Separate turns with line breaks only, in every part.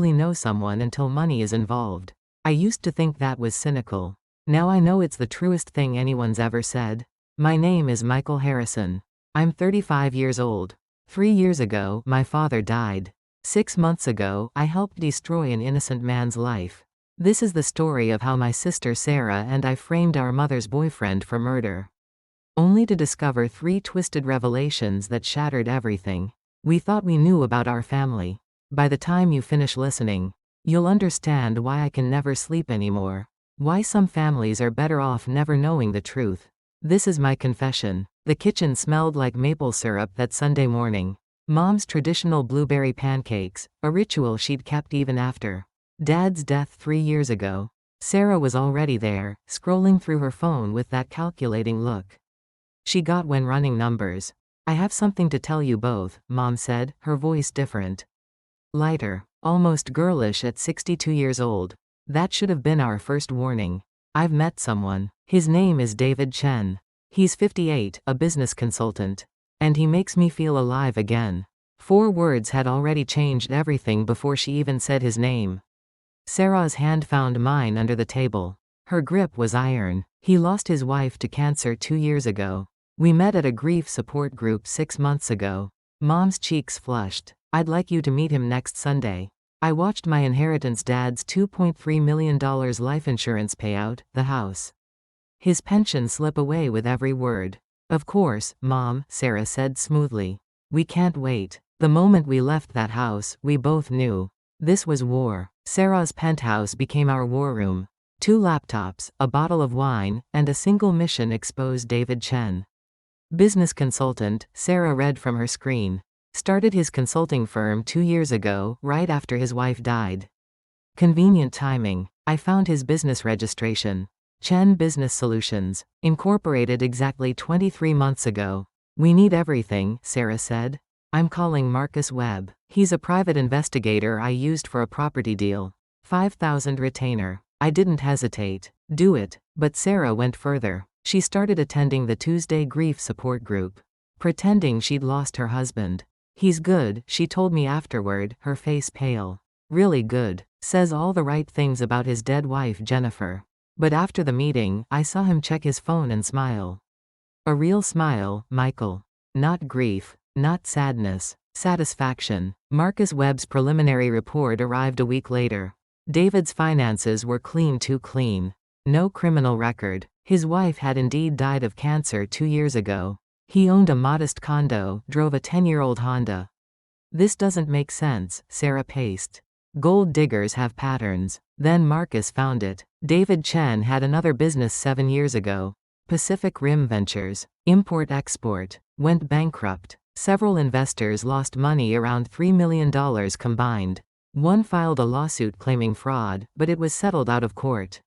really know someone until money is involved. I used to think that was cynical. Now I know it's the truest thing anyone's ever said. My name is Michael Harrison. I'm 35 years old. 3 years ago, my father died. 6 months ago, I helped destroy an innocent man's life. This is the story of how my sister Sarah and I framed our mother's boyfriend for murder. Only to discover 3 twisted revelations that shattered everything we thought we knew about our family. By the time you finish listening, you'll understand why I can never sleep anymore. Why some families are better off never knowing the truth. This is my confession. The kitchen smelled like maple syrup that Sunday morning. Mom's traditional blueberry pancakes, a ritual she'd kept even after Dad's death 3 years ago. Sarah was already there, scrolling through her phone with that calculating look she got when running numbers. I have something to tell you both, Mom said, her voice different. Lighter, almost girlish at 62 years old. That should have been our first warning. I've met someone. His name is David Chen. He's 58, a business consultant. And he makes me feel alive again. 4 words had already changed everything before she even said his name. Sarah's hand found mine under the table. Her grip was iron. He lost his wife to cancer 2 years ago. We met at a grief support group 6 months ago. Mom's cheeks flushed. I'd like you to meet him next Sunday. I watched my inheritance dad's $2.3 million life insurance payout, the house. His pension slip away with every word. Of course, Mom, Sarah said smoothly. We can't wait. The moment we left that house, we both knew. This was war. Sarah's penthouse became our war room. 2 laptops, a bottle of wine, and a single mission exposed David Chen. Business consultant, Sarah read from her screen. Started his consulting firm 2 years ago, right after his wife died. Convenient timing. I found his business registration. Chen Business Solutions, incorporated exactly 23 months ago. We need everything, Sarah said. I'm calling Marcus Webb. He's a private investigator I used for a property deal. 5,000 retainer. I didn't hesitate. Do it. But Sarah went further. She started attending the Tuesday grief support group. Pretending she'd lost her husband. He's good, she told me afterward, her face pale. Really good. Says all the right things about his dead wife Jennifer. But after the meeting, I saw him check his phone and smile. A real smile, Michael. Not grief. Not sadness. Satisfaction. Marcus Webb's preliminary report arrived a week later. David's finances were clean, too clean. No criminal record. His wife had indeed died of cancer 2 years ago. He owned a modest condo, drove a 10-year-old Honda. This doesn't make sense, Sarah paced. Gold diggers have patterns. Then Marcus found it. David Chen had another business 7 years ago. Pacific Rim Ventures. Import-export. Went bankrupt. Several investors lost money, around $3 million combined. One filed a lawsuit claiming fraud, but it was settled out of court.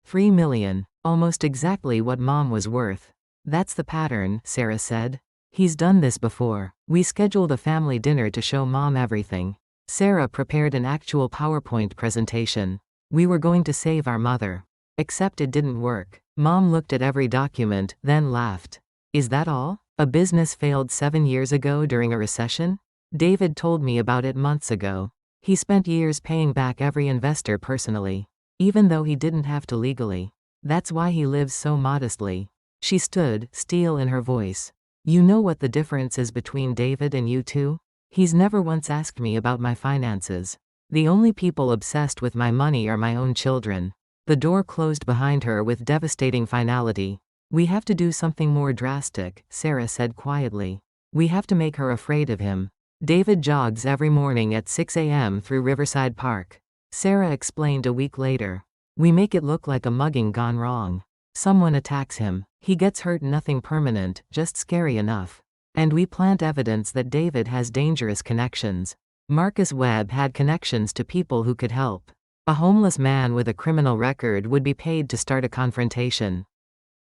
$3 million. Almost exactly what Mom was worth. That's the pattern, Sarah said. He's done this before. We scheduled a family dinner to show Mom everything. Sarah prepared an actual PowerPoint presentation. We were going to save our mother. Except it didn't work. Mom looked at every document, then laughed. Is that all? A business failed 7 years ago during a recession? David told me about it months ago. He spent years paying back every investor personally. Even though he didn't have to legally. That's why he lives so modestly. She stood, steel in her voice. You know what the difference is between David and you two? He's never once asked me about my finances. The only people obsessed with my money are my own children. The door closed behind her with devastating finality. We have to do something more drastic, Sarah said quietly. We have to make her afraid of him. David jogs every morning at 6 a.m. through Riverside Park. Sarah explained a week later. We make it look like a mugging gone wrong. Someone attacks him. He gets hurt, nothing permanent, just scary enough. And we plant evidence that David has dangerous connections. Marcus Webb had connections to people who could help. A homeless man with a criminal record would be paid to start a confrontation.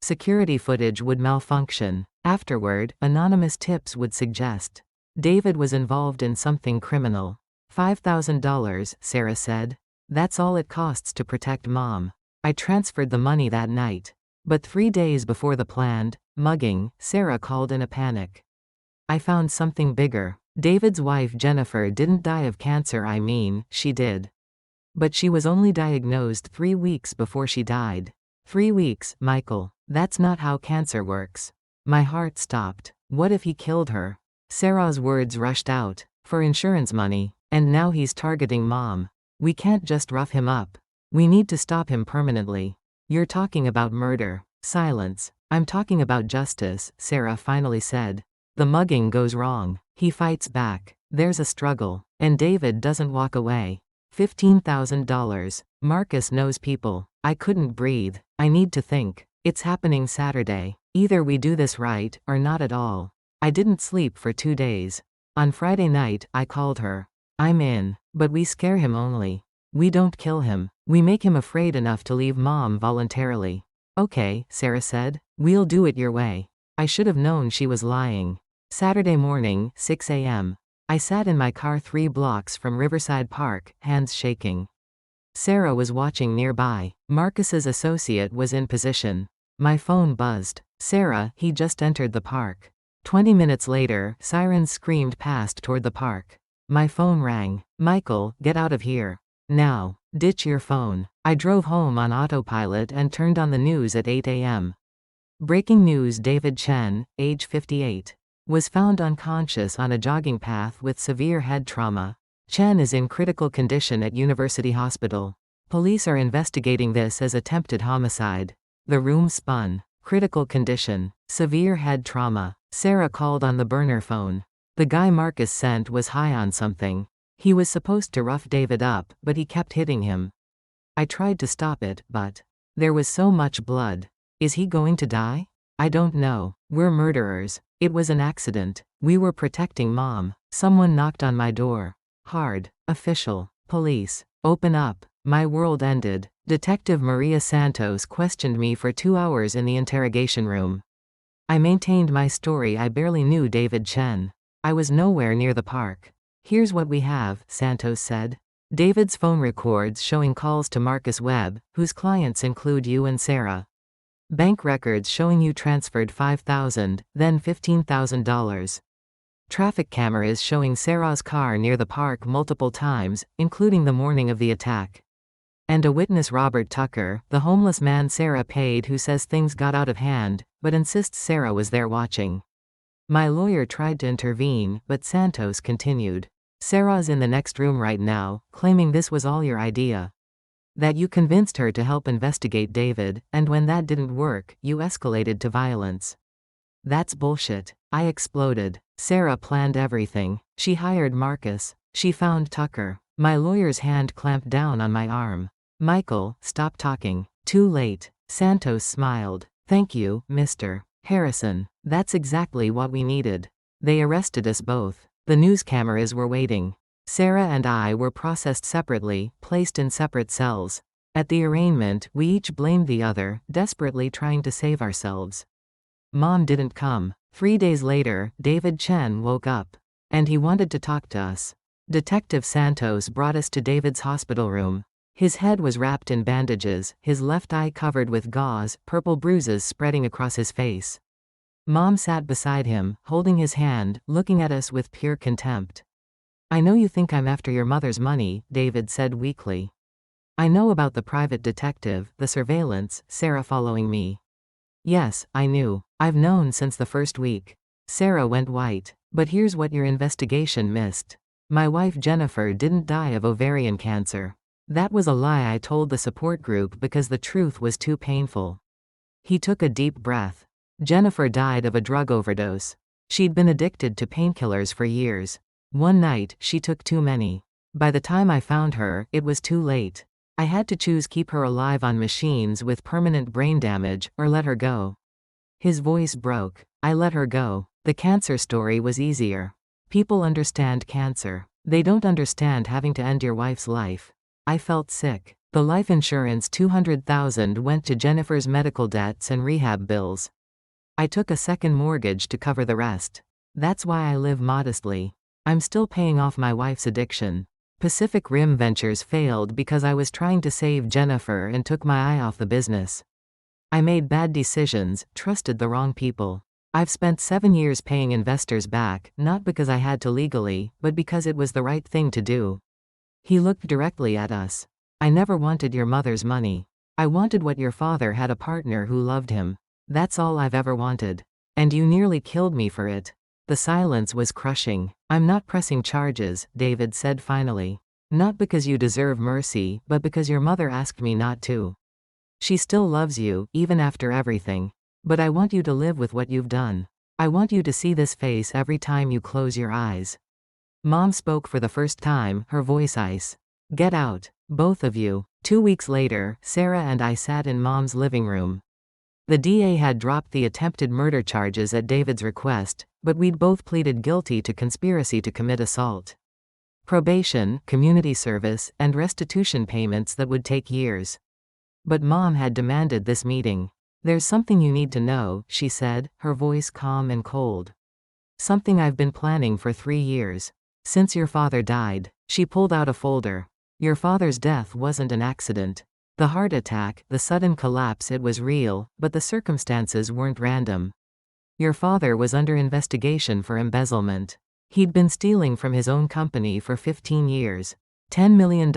Security footage would malfunction. Afterward, anonymous tips would suggest David was involved in something criminal. $5,000, Sarah said. That's all it costs to protect Mom. I transferred the money that night. But 3 days before the planned mugging, Sarah called in a panic. I found something bigger. David's wife Jennifer didn't die of cancer, I mean, she did. But she was only diagnosed 3 weeks before she died. 3 weeks, Michael. That's not how cancer works. My heart stopped. What if he killed her? Sarah's words rushed out. For insurance money. And now he's targeting Mom. We can't just rough him up. We need to stop him permanently. You're talking about murder. Silence. I'm talking about justice, Sarah finally said. The mugging goes wrong. He fights back. There's a struggle. And David doesn't walk away. $15,000. Marcus knows people. I couldn't breathe. I need to think. It's happening Saturday. Either we do this right, or not at all. I didn't sleep for 2 days. On Friday night, I called her. I'm in. But we scare him only. We don't kill him. We make him afraid enough to leave Mom voluntarily. Okay, Sarah said. We'll do it your way. I should have known she was lying. Saturday morning, 6 a.m. I sat in my car 3 blocks from Riverside Park, hands shaking. Sarah was watching nearby. Marcus's associate was in position. My phone buzzed. Sarah, he just entered the park. 20 minutes later, sirens screamed past toward the park. My phone rang. Michael, get out of here. Now. Ditch your phone. I drove home on autopilot and turned on the news at 8 a.m. Breaking news: David Chen, age 58, was found unconscious on a jogging path with severe head trauma. Chen is in critical condition at University Hospital. Police are investigating this as attempted homicide. The room spun. Critical condition. Severe head trauma. Sarah called on the burner phone. The guy Marcus sent was high on something. He was supposed to rough David up, but he kept hitting him. I tried to stop it, but there was so much blood. Is he going to die? I don't know. We're murderers. It was an accident. We were protecting Mom. Someone knocked on my door. Hard. Official. Police. Open up. My world ended. Detective Maria Santos questioned me for 2 hours in the interrogation room. I maintained my story. I barely knew David Chen. I was nowhere near the park. Here's what we have, Santos said. David's phone records showing calls to Marcus Webb, whose clients include you and Sarah. Bank records showing you transferred $5,000, then $15,000. Traffic cameras showing Sarah's car near the park multiple times, including the morning of the attack. And a witness, Robert Tucker, the homeless man Sarah paid, who says things got out of hand, but insists Sarah was there watching. My lawyer tried to intervene, but Santos continued. Sarah's in the next room right now, claiming this was all your idea. That you convinced her to help investigate David, and when that didn't work, you escalated to violence. That's bullshit. I exploded. Sarah planned everything. She hired Marcus. She found Tucker. My lawyer's hand clamped down on my arm. Michael, stop talking. Too late. Santos smiled. Thank you, Mr. Harrison. That's exactly what we needed. They arrested us both. The news cameras were waiting. Sarah and I were processed separately, placed in separate cells. At the arraignment, we each blamed the other, desperately trying to save ourselves. Mom didn't come. 3 days later, David Chen woke up. And he wanted to talk to us. Detective Santos brought us to David's hospital room. His head was wrapped in bandages, his left eye covered with gauze, purple bruises spreading across his face. Mom sat beside him, holding his hand, looking at us with pure contempt. I know you think I'm after your mother's money, David said weakly. I know about the private detective, the surveillance, Sarah following me. Yes, I knew. I've known since the first week. Sarah went white. But here's what your investigation missed. My wife Jennifer didn't die of ovarian cancer. That was a lie I told the support group because the truth was too painful. He took a deep breath. Jennifer died of a drug overdose. She'd been addicted to painkillers for years. One night, she took too many. By the time I found her, it was too late. I had to choose: keep her alive on machines with permanent brain damage, or let her go. His voice broke. I let her go. The cancer story was easier. People understand cancer. They don't understand having to end your wife's life. I felt sick. The life insurance $200,000 went to Jennifer's medical debts and rehab bills. I took a second mortgage to cover the rest. That's why I live modestly. I'm still paying off my wife's addiction. Pacific Rim Ventures failed because I was trying to save Jennifer and took my eye off the business. I made bad decisions, trusted the wrong people. I've spent 7 years paying investors back, not because I had to legally, but because it was the right thing to do. He looked directly at us. I never wanted your mother's money. I wanted what your father had, a partner who loved him. That's all I've ever wanted. And you nearly killed me for it. The silence was crushing. I'm not pressing charges, David said finally. Not because you deserve mercy, but because your mother asked me not to. She still loves you, even after everything. But I want you to live with what you've done. I want you to see this face every time you close your eyes. Mom spoke for the first time, her voice ice. Get out, both of you. 2 weeks later, Sarah and I sat in Mom's living room. The DA had dropped the attempted murder charges at David's request, but we'd both pleaded guilty to conspiracy to commit assault. Probation, community service, and restitution payments that would take years. But Mom had demanded this meeting. There's something you need to know, she said, her voice calm and cold. Something I've been planning for 3 years. Since your father died. She pulled out a folder. Your father's death wasn't an accident. The heart attack, the sudden collapse, it was real, but the circumstances weren't random. Your father was under investigation for embezzlement. He'd been stealing from his own company for 15 years. $10 million,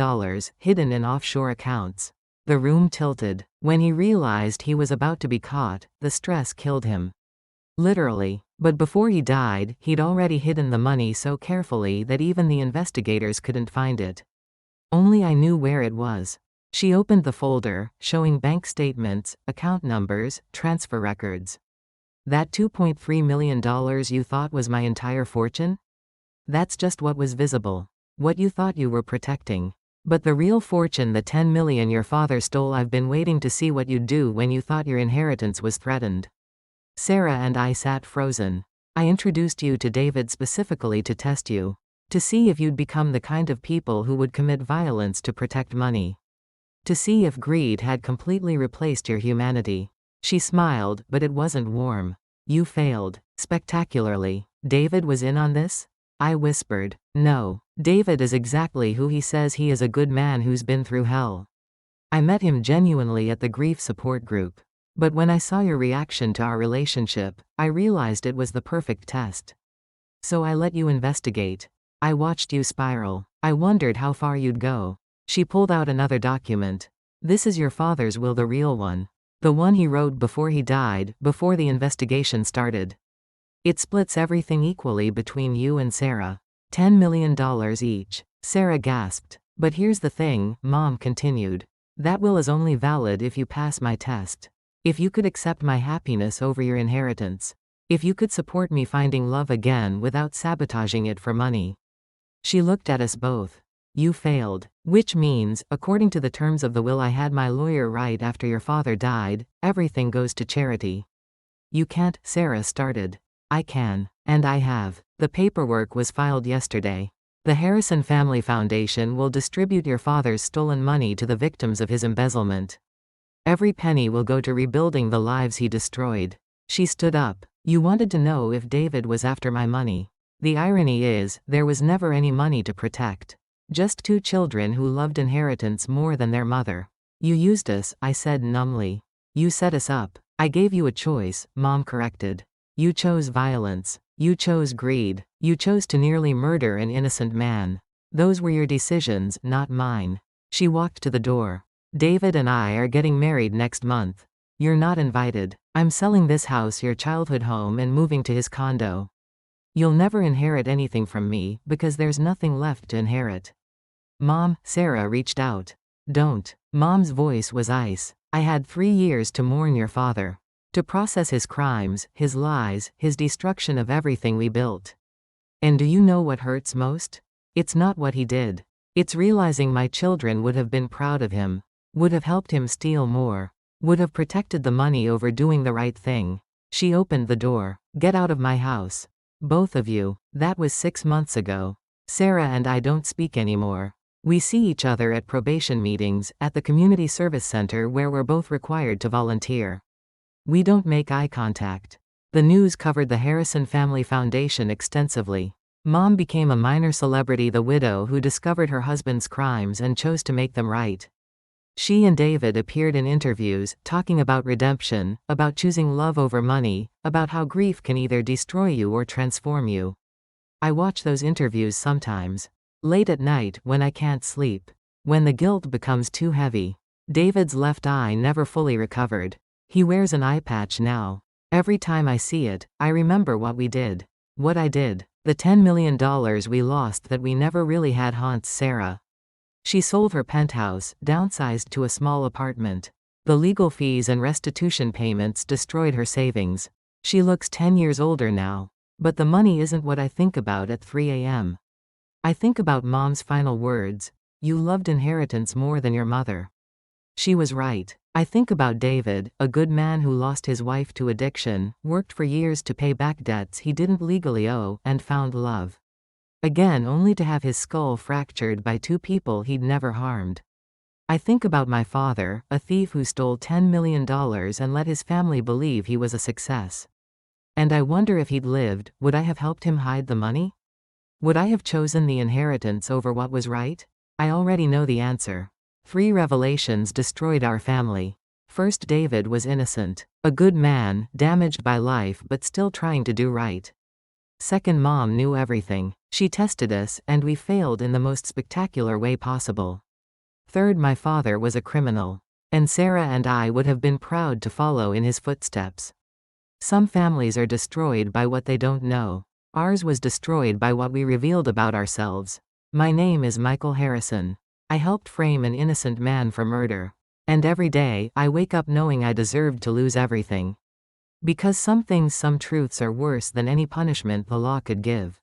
hidden in offshore accounts. The room tilted. When he realized he was about to be caught, the stress killed him. Literally. But before he died, he'd already hidden the money so carefully that even the investigators couldn't find it. Only I knew where it was. She opened the folder, showing bank statements, account numbers, transfer records. That $2.3 million you thought was my entire fortune? That's just what was visible. What you thought you were protecting. But the real fortune, the $10 million your father stole, I've been waiting to see what you'd do when you thought your inheritance was threatened. Sarah and I sat frozen. I introduced you to David specifically to test you. To see if you'd become the kind of people who would commit violence to protect money. To see if greed had completely replaced your humanity. She smiled, but it wasn't warm. You failed. Spectacularly. David was in on this? I whispered. No. David is exactly who he says he is, a good man who's been through hell. I met him genuinely at the grief support group. But when I saw your reaction to our relationship, I realized it was the perfect test. So I let you investigate. I watched you spiral. I wondered how far you'd go. She pulled out another document. This is your father's will, the real one. The one he wrote before he died, before the investigation started. It splits everything equally between you and Sarah. $10 million each. Sarah gasped. But here's the thing, Mom continued. That will is only valid if you pass my test. If you could accept my happiness over your inheritance. If you could support me finding love again without sabotaging it for money. She looked at us both. You failed. Which means, according to the terms of the will I had my lawyer write after your father died, everything goes to charity. You can't, Sarah started. I can. And I have. The paperwork was filed yesterday. The Harrison Family Foundation will distribute your father's stolen money to the victims of his embezzlement. Every penny will go to rebuilding the lives he destroyed. She stood up. You wanted to know if David was after my money. The irony is, there was never any money to protect. Just 2 children who loved inheritance more than their mother. You used us, I said numbly. You set us up. I gave you a choice, Mom corrected. You chose violence. You chose greed. You chose to nearly murder an innocent man. Those were your decisions, not mine. She walked to the door. David and I are getting married next month. You're not invited. I'm selling this house, your childhood home, and moving to his condo. You'll never inherit anything from me, because there's nothing left to inherit. Mom, Sarah reached out. Don't. Mom's voice was ice. I had 3 years to mourn your father. To process his crimes, his lies, his destruction of everything we built. And do you know what hurts most? It's not what he did. It's realizing my children would have been proud of him. Would have helped him steal more. Would have protected the money over doing the right thing. She opened the door. Get out of my house. Both of you. That was 6 months ago. Sarah and I don't speak anymore. We see each other at probation meetings, at the community service center where we're both required to volunteer. We don't make eye contact. The news covered the Harrison Family Foundation extensively. Mom became a minor celebrity, the widow who discovered her husband's crimes and chose to make them right. She and David appeared in interviews, talking about redemption, about choosing love over money, about how grief can either destroy you or transform you. I watch those interviews sometimes. Late at night, when I can't sleep. When the guilt becomes too heavy. David's left eye never fully recovered. He wears an eye patch now. Every time I see it, I remember what we did. What I did. The $10 million we lost that we never really had haunts Sarah. She sold her penthouse, downsized to a small apartment. The legal fees and restitution payments destroyed her savings. She looks 10 years older now. But the money isn't what I think about at 3 a.m. I think about Mom's final words. You loved inheritance more than your mother. She was right. I think about David, a good man who lost his wife to addiction, worked for years to pay back debts he didn't legally owe, and found love. Again, only to have his skull fractured by two people he'd never harmed. I think about my father, a thief who stole $10 million and let his family believe he was a success. And I wonder if he'd lived, would I have helped him hide the money? Would I have chosen the inheritance over what was right? I already know the answer. 3 revelations destroyed our family. First, David was innocent. A good man, damaged by life but still trying to do right. Second, Mom knew everything. She tested us, and we failed in the most spectacular way possible. Third, my father was a criminal. And Sarah and I would have been proud to follow in his footsteps. Some families are destroyed by what they don't know. Ours was destroyed by what we revealed about ourselves. My name is Michael Harrison. I helped frame an innocent man for murder. And every day, I wake up knowing I deserved to lose everything. Because some things, some truths are worse than any punishment the law could give.